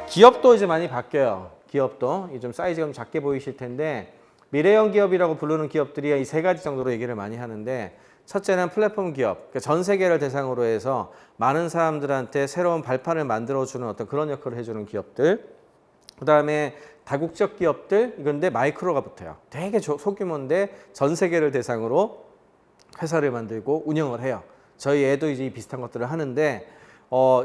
기업도 이제 많이 바뀌어요. 기업도 좀 사이즈가 좀 작게 보이실 텐데 미래형 기업이라고 부르는 기업들이 이 세 가지 정도로 얘기를 많이 하는데 첫째는 플랫폼 기업, 그러니까 전 세계를 대상으로 해서 많은 사람들한테 새로운 발판을 만들어주는 어떤 그런 역할을 해주는 기업들. 그 다음에 다국적 기업들, 이건데 마이크로가 붙어요. 되게 소규모인데 전 세계를 대상으로 회사를 만들고 운영을 해요. 저희 애도 이제 비슷한 것들을 하는데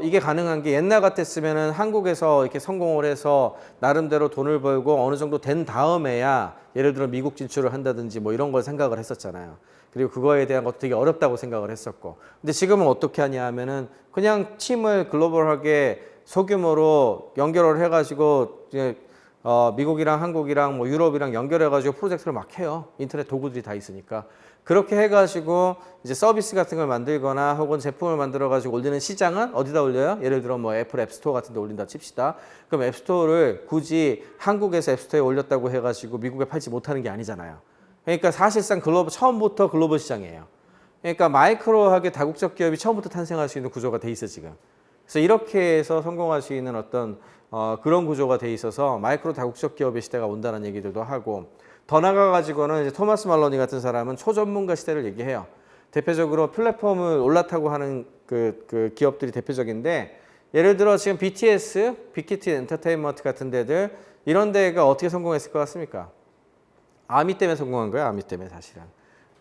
이게 가능한 게 옛날 같았으면은 한국에서 이렇게 성공을 해서 나름대로 돈을 벌고 어느 정도 된 다음에야 예를 들어 미국 진출을 한다든지 뭐 이런 걸 생각을 했었잖아요. 그리고 그거에 대한 것도 되게 어렵다고 생각을 했었고. 근데 지금은 어떻게 하냐 하면은 그냥 팀을 글로벌하게 소규모로 연결을 해가지고 이제 미국이랑 한국이랑 뭐 유럽이랑 연결해가지고 프로젝트를 막 해요. 인터넷 도구들이 다 있으니까. 그렇게 해가지고 이제 서비스 같은 걸 만들거나 혹은 제품을 만들어가지고 올리는 시장은 어디다 올려요? 예를 들어 뭐 애플 앱스토어 같은 데 올린다 칩시다. 그럼 앱스토어를 굳이 한국에서 앱스토어에 올렸다고 해가지고 미국에 팔지 못하는 게 아니잖아요. 그러니까 사실상 처음부터 글로벌 시장이에요. 그러니까 마이크로하게 다국적 기업이 처음부터 탄생할 수 있는 구조가 돼 있어 지금. 그래서 이렇게 해서 성공할 수 있는 어떤 그런 구조가 돼 있어서 마이크로 다국적 기업의 시대가 온다는 얘기들도 하고 더 나가가지고는 이제 토마스 말로니 같은 사람은 초전문가 시대를 얘기해요. 대표적으로 플랫폼을 올라타고 하는 그 기업들이 대표적인데 예를 들어 지금 BTS, 빅히트 엔터테인먼트 같은 데들 이런 데가 어떻게 성공했을 것 같습니까? 아미 때문에 성공한 거예요. 아미 때문에 사실은.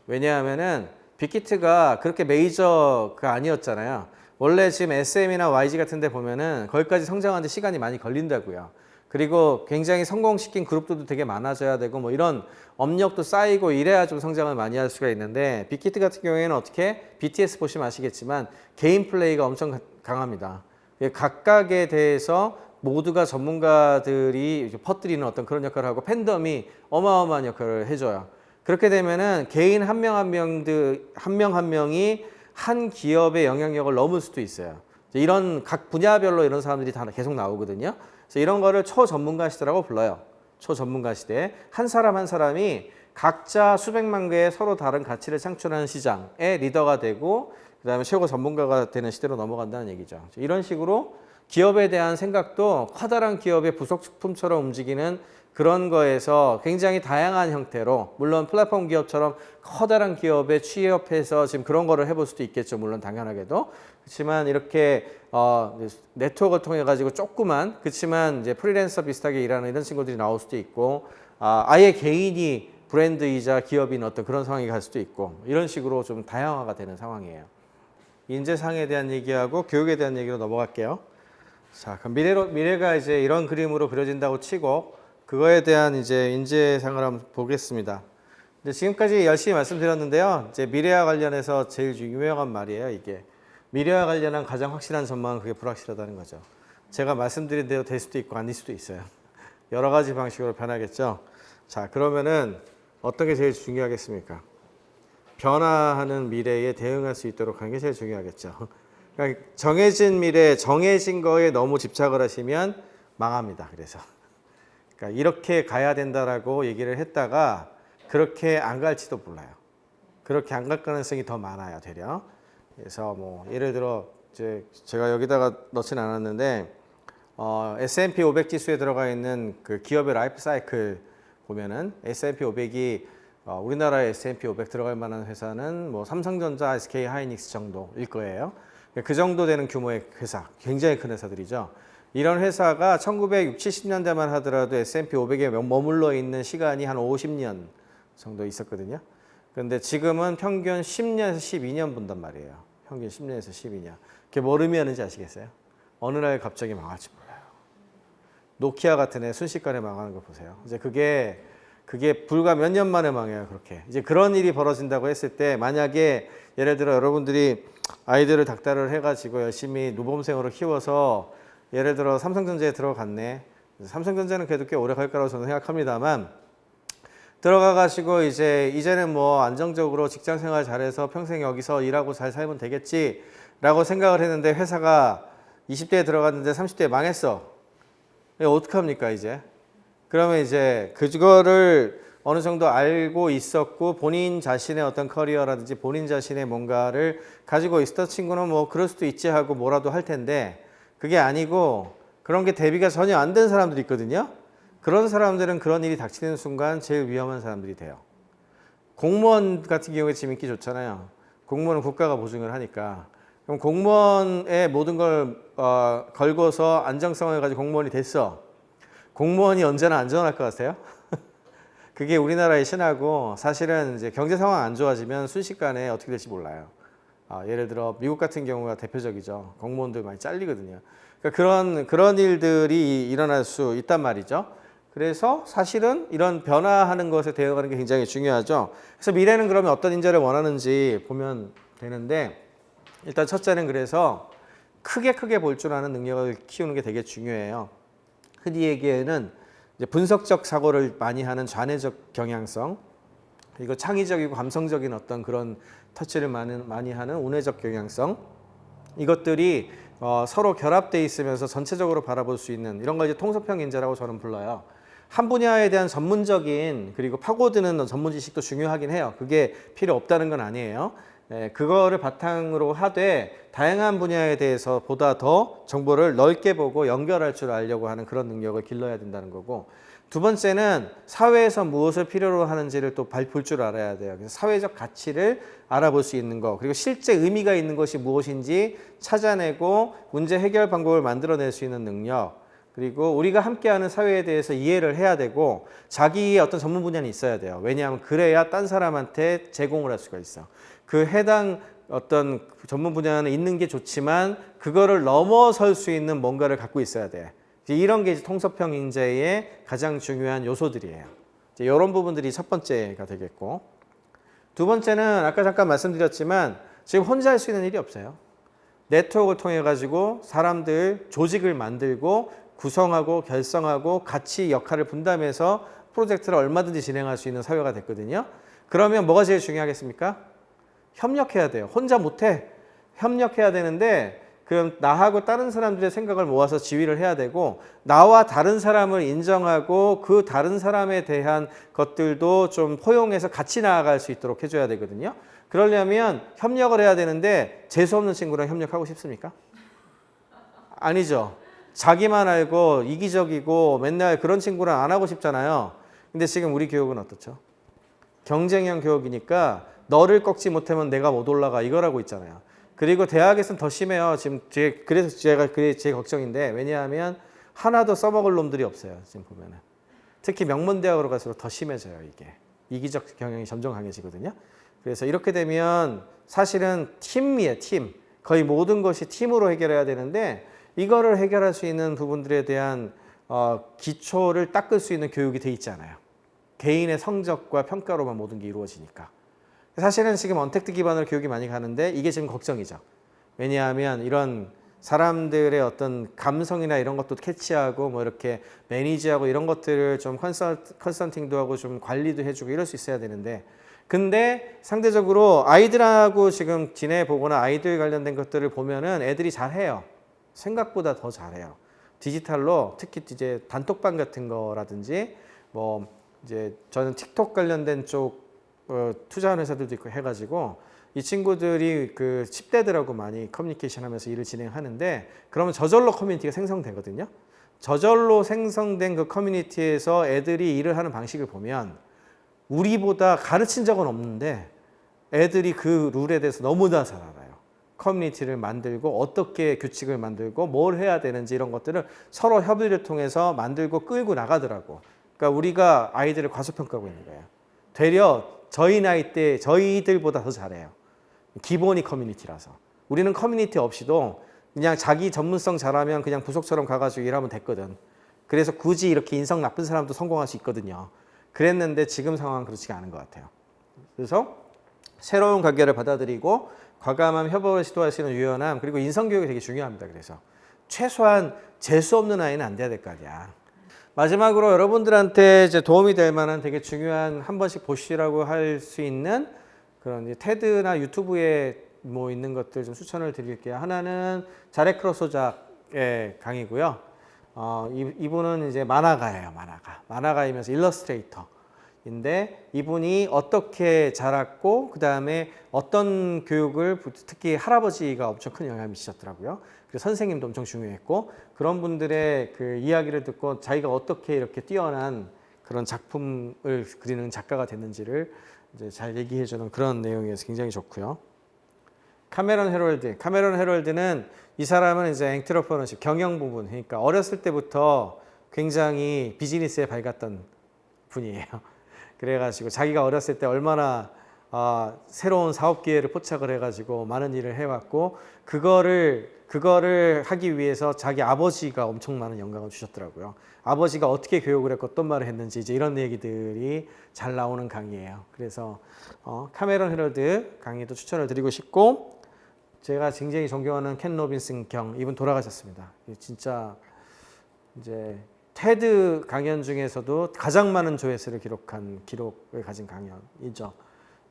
왜냐하면은 빅히트가 그렇게 메이저가 아니었잖아요. 원래 지금 SM이나 YG 같은 데 보면은 거기까지 성장하는데 시간이 많이 걸린다고요. 그리고 굉장히 성공시킨 그룹들도 되게 많아져야 되고 뭐 이런 업력도 쌓이고 이래야 좀 성장을 많이 할 수가 있는데 빅히트 같은 경우에는 어떻게 BTS 보시면 아시겠지만 개인 플레이가 엄청 강합니다. 각각에 대해서 모두가 전문가들이 퍼뜨리는 어떤 그런 역할을 하고 팬덤이 어마어마한 역할을 해줘요. 그렇게 되면은 개인 한 명 한 명이 한 기업의 영향력을 넘을 수도 있어요. 이런 각 분야별로 이런 사람들이 다 계속 나오거든요. 그래서 이런 거를 초전문가 시대라고 불러요. 초전문가 시대. 한 사람 한 사람이 각자 수백만 개의 서로 다른 가치를 창출하는 시장의 리더가 되고 그다음에 최고 전문가가 되는 시대로 넘어간다는 얘기죠. 이런 식으로 기업에 대한 생각도 커다란 기업의 부속품처럼 움직이는 그런 거에서 굉장히 다양한 형태로 물론 플랫폼 기업처럼 커다란 기업에 취업해서 지금 그런 거를 해볼 수도 있겠죠. 물론 당연하게도. 그렇지만 이렇게 네트워크를 통해 가지고 조그만 그렇지만 이제 프리랜서 비슷하게 일하는 이런 친구들이 나올 수도 있고 아예 개인이 브랜드이자 기업인 어떤 그런 상황이 갈 수도 있고 이런 식으로 좀 다양화가 되는 상황이에요. 인재상에 대한 얘기하고 교육에 대한 얘기로 넘어갈게요. 자, 그럼 미래가 이제 이런 그림으로 그려진다고 치고 그거에 대한 이제 인재상을 한번 보겠습니다. 근데 지금까지 열심히 말씀드렸는데요. 이제 미래와 관련해서 제일 유명한 말이에요, 이게. 미래와 관련한 가장 확실한 전망은 그게 불확실하다는 거죠. 제가 말씀드린 대로 될 수도 있고 아닐 수도 있어요. 여러 가지 방식으로 변하겠죠. 자, 그러면은 어떤 게 제일 중요하겠습니까? 변화하는 미래에 대응할 수 있도록 하는 게 제일 중요하겠죠. 그러니까 정해진 미래, 정해진 거에 너무 집착을 하시면 망합니다. 그러니까 이렇게 가야 된다라고 얘기를 했다가 그렇게 안 갈지도 몰라요. 그렇게 안 갈 가능성이 더 많아요, 되려. 그래서 뭐 예를 들어 이제 제가 여기다가 넣진 않았는데 S&P 500 지수에 들어가 있는 그 기업의 라이프 사이클 보면은 S&P 500이 우리나라의 S&P 500 들어갈 만한 회사는 뭐 삼성전자, SK 하이닉스 정도일 거예요. 그 정도 되는 규모의 회사, 굉장히 큰 회사들이죠. 이런 회사가 1960, 70년대만 하더라도 S&P 500에 머물러 있는 시간이 한 50년 정도 있었거든요. 그런데 지금은 평균 10년에서 12년 본단 말이에요. 평균 10년에서 12년. 그게 뭐 의미하는지 아시겠어요? 어느 날 갑자기 망할지 몰라요. 노키아 같은 애 순식간에 망하는 거 보세요. 이제 그게 불과 몇 년 만에 망해요, 그렇게. 이제 그런 일이 벌어진다고 했을 때 만약에 예를 들어 여러분들이 아이들을 닥달을 해가지고 열심히 모범생으로 키워서 예를 들어 삼성전자에 들어갔네. 삼성전자는 그래도 꽤 오래 갈 거라고 저는 생각합니다만 들어가가지고 이제는 뭐 안정적으로 직장 생활 잘해서 평생 여기서 일하고 잘 살면 되겠지라고 생각을 했는데 회사가 20대에 들어갔는데 30대에 망했어. 어떡합니까 이제? 그러면 이제 그거를 어느 정도 알고 있었고 본인 자신의 어떤 커리어라든지 본인 자신의 뭔가를 가지고 있었던 친구는 뭐 그럴 수도 있지 하고 뭐라도 할 텐데 그게 아니고 그런 게 대비가 전혀 안 된 사람들이 있거든요. 그런 사람들은 그런 일이 닥치는 순간 제일 위험한 사람들이 돼요. 공무원 같은 경우에 지금 인기 좋잖아요. 공무원은 국가가 보증을 하니까. 그럼 공무원의 모든 걸 걸고서 안정성을 가지고 공무원이 됐어. 공무원이 언제나 안전할 것 같아요? 그게 우리나라의 신하고 사실은 이제 경제 상황 안 좋아지면 순식간에 어떻게 될지 몰라요. 예를 들어 미국 같은 경우가 대표적이죠. 공무원들 많이 잘리거든요. 그러니까 그런 일들이 일어날 수 있단 말이죠. 그래서 사실은 이런 변화하는 것에 대응하는 게 굉장히 중요하죠. 그래서 미래는 그러면 어떤 인재를 원하는지 보면 되는데 일단 첫째는 그래서 크게 볼 줄 아는 능력을 키우는 게 되게 중요해요. 흔히 얘기에는 이제 분석적 사고를 많이 하는 좌뇌적 경향성, 그리고 창의적이고 감성적인 어떤 그런 터치를 많이 하는 우뇌적 경향성, 이것들이 서로 결합돼 있으면서 전체적으로 바라볼 수 있는 이런 걸 이제 통섭형 인재라고 저는 불러요. 한 분야에 대한 전문적인 그리고 파고드는 전문 지식도 중요하긴 해요. 그게 필요 없다는 건 아니에요. 그거를 바탕으로 하되 다양한 분야에 대해서 보다 더 정보를 넓게 보고 연결할 줄 알려고 하는 그런 능력을 길러야 된다는 거고, 두 번째는 사회에서 무엇을 필요로 하는지를 또 볼 줄 알아야 돼요. 그래서 사회적 가치를 알아볼 수 있는 거, 그리고 실제 의미가 있는 것이 무엇인지 찾아내고 문제 해결 방법을 만들어낼 수 있는 능력, 그리고 우리가 함께하는 사회에 대해서 이해를 해야 되고 자기의 어떤 전문 분야는 있어야 돼요. 왜냐하면 그래야 딴 사람한테 제공을 할 수가 있어. 그 해당 어떤 전문 분야는 있는 게 좋지만 그거를 넘어설 수 있는 뭔가를 갖고 있어야 돼. 이런 게 이제 통섭형 인재의 가장 중요한 요소들이에요. 이제 이런 부분들이 첫 번째가 되겠고, 두 번째는 아까 잠깐 말씀드렸지만 지금 혼자 할 수 있는 일이 없어요. 네트워크를 통해 가지고 사람들 조직을 만들고 구성하고 결성하고 같이 역할을 분담해서 프로젝트를 얼마든지 진행할 수 있는 사회가 됐거든요. 그러면 뭐가 제일 중요하겠습니까? 협력해야 돼요. 혼자 못해. 협력해야 되는데 그럼 나하고 다른 사람들의 생각을 모아서 지휘를 해야 되고, 나와 다른 사람을 인정하고 그 다른 사람에 대한 것들도 좀 포용해서 같이 나아갈 수 있도록 해줘야 되거든요. 그러려면 협력을 해야 되는데 재수없는 친구랑 협력하고 싶습니까? 아니죠. 자기만 알고 이기적이고 맨날 그런 친구랑 안 하고 싶잖아요. 근데 지금 우리 교육은 어떻죠? 경쟁형 교육이니까 너를 꺾지 못하면 내가 못 올라가 이거라고 있잖아요. 그리고 대학에서는 더 심해요. 지금 그래서 그게 제 걱정인데, 왜냐하면 하나도 써먹을 놈들이 없어요. 지금 보면은. 특히 명문대학으로 갈수록 더 심해져요. 이게 이기적 경향이 점점 강해지거든요. 그래서 이렇게 되면 사실은 팀이에요. 팀. 거의 모든 것이 팀으로 해결해야 되는데 이거를 해결할 수 있는 부분들에 대한 기초를 닦을 수 있는 교육이 돼 있잖아요. 개인의 성적과 평가로만 모든 게 이루어지니까. 사실은 지금 언택트 기반으로 교육이 많이 가는데 이게 지금 걱정이죠. 왜냐하면 이런 사람들의 어떤 감성이나 이런 것도 캐치하고 뭐 이렇게 매니지하고 이런 것들을 좀 컨설팅도 하고 좀 관리도 해주고 이럴 수 있어야 되는데, 근데 상대적으로 아이들하고 지금 지내보거나 아이들 관련된 것들을 보면은 애들이 잘해요. 생각보다 더 잘해요. 디지털로 특히 이제 단톡방 같은 거라든지 뭐 이제 저는 틱톡 관련된 쪽 투자하는 회사들도 있고 해가지고 이 친구들이 그 10대들하고 많이 커뮤니케이션 하면서 일을 진행하는데, 그러면 저절로 커뮤니티가 생성되거든요. 저절로 생성된 그 커뮤니티에서 애들이 일을 하는 방식을 보면 우리보다 가르친 적은 없는데 애들이 그 룰에 대해서 너무나 잘 알아요. 커뮤니티를 만들고 어떻게 규칙을 만들고 뭘 해야 되는지 이런 것들을 서로 협의를 통해서 만들고 끌고 나가더라고. 그러니까 우리가 아이들을 과소평가하고 있는 거예요. 되려 저희 나이 때 저희들보다 더 잘해요. 기본이 커뮤니티라서. 우리는 커뮤니티 없이도 그냥 자기 전문성 잘하면 그냥 부속처럼 가가지고 일하면 됐거든. 그래서 굳이 이렇게 인성 나쁜 사람도 성공할 수 있거든요. 그랬는데 지금 상황은 그렇지가 않은 것 같아요. 그래서 새로운 관계를 받아들이고 과감한 협업을 시도할 수 있는 유연함, 그리고 인성교육이 되게 중요합니다. 그래서 최소한 재수 없는 아이는 안 돼야 될 거 아니야. 마지막으로 여러분들한테 이제 도움이 될 만한 되게 중요한 한 번씩 보시라고 할 수 있는 그런 이제 테드나 유튜브에 뭐 있는 것들 좀 추천을 드릴게요. 하나는 자렉 크로소작의 강의고요. 이분은 이제 만화가예요. 만화가이면서 일러스트레이터. 인데 이분이 어떻게 자랐고 그 다음에 어떤 교육을 특히 할아버지가 엄청 큰 영향을 미치셨더라고요. 그래서 선생님도 엄청 중요했고 그런 분들의 그 이야기를 듣고 자기가 어떻게 이렇게 뛰어난 그런 작품을 그리는 작가가 됐는지를 이제 잘 얘기해주는 그런 내용이어서 굉장히 좋고요. 카메론 헤럴드는 이 사람은 이제 엔트러프너십 경영 부분, 그러니까 어렸을 때부터 굉장히 비즈니스에 밝았던 분이에요. 그래가지고 자기가 어렸을 때 얼마나 새로운 사업 기회를 포착을 해가지고 많은 일을 해왔고 그거를 하기 위해서 자기 아버지가 엄청 많은 영감을 주셨더라고요. 아버지가 어떻게 교육을 했고 어떤 말을 했는지 이제 이런 얘기들이 잘 나오는 강의예요. 그래서 카메론 헤럴드 강의도 추천을 드리고 싶고 제가 굉장히 존경하는 켄 로빈슨 경 이분 돌아가셨습니다. 진짜 이제 테드 강연 중에서도 가장 많은 조회수를 기록한 기록을 가진 강연이죠.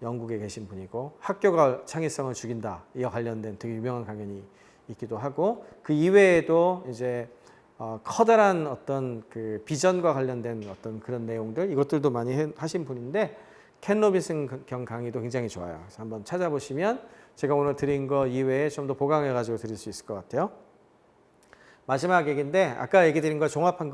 영국에 계신 분이고 학교가 창의성을 죽인다 이와 관련된 되게 유명한 강연이 있기도 하고 그 이외에도 이제 커다란 어떤 그 비전과 관련된 어떤 그런 내용들 이것들도 많이 하신 분인데 켄 로빈슨 경 강의도 굉장히 좋아요. 그래서 한번 찾아보시면 제가 오늘 드린 거 이외에 좀 더 보강해 가지고 드릴 수 있을 것 같아요. 마지막 얘기인데 아까 얘기 드린 거 종합하는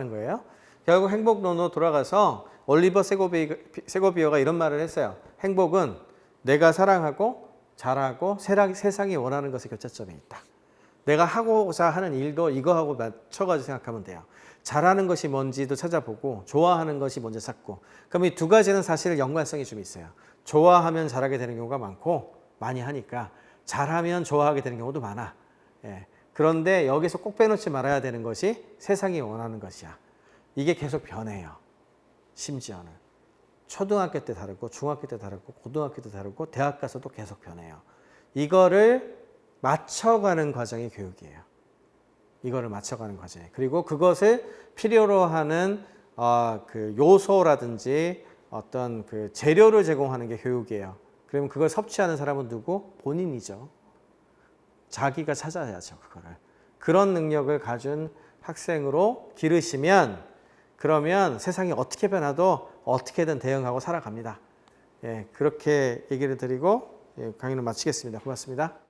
거예요. 결국 행복론으로 돌아가서 올리버 세고비어가 이런 말을 했어요. 행복은 내가 사랑하고 잘하고 세상이 원하는 것의 교차점에 있다. 내가 하고자 하는 일도 이거하고 맞춰가지고 생각하면 돼요. 잘하는 것이 뭔지도 찾아보고 좋아하는 것이 뭔지 찾고 그럼 이 두 가지는 사실 연관성이 좀 있어요. 좋아하면 잘하게 되는 경우가 많고 많이 하니까 잘하면 좋아하게 되는 경우도 많아. 예. 그런데 여기서 꼭 빼놓지 말아야 되는 것이 세상이 원하는 것이야. 이게 계속 변해요. 심지어는. 초등학교 때 다르고 중학교 때 다르고 고등학교 때 다르고 대학 가서도 계속 변해요. 이거를 맞춰가는 과정이 교육이에요. 이거를 맞춰가는 과정. 그리고 그것을 필요로 하는 그 요소라든지 어떤 그 재료를 제공하는 게 교육이에요. 그러면 그걸 섭취하는 사람은 누구? 본인이죠. 자기가 찾아야죠, 그거를. 그런 능력을 가진 학생으로 기르시면 그러면 세상이 어떻게 변화도 어떻게든 대응하고 살아갑니다. 예, 그렇게 얘기를 드리고 강의를 마치겠습니다. 고맙습니다.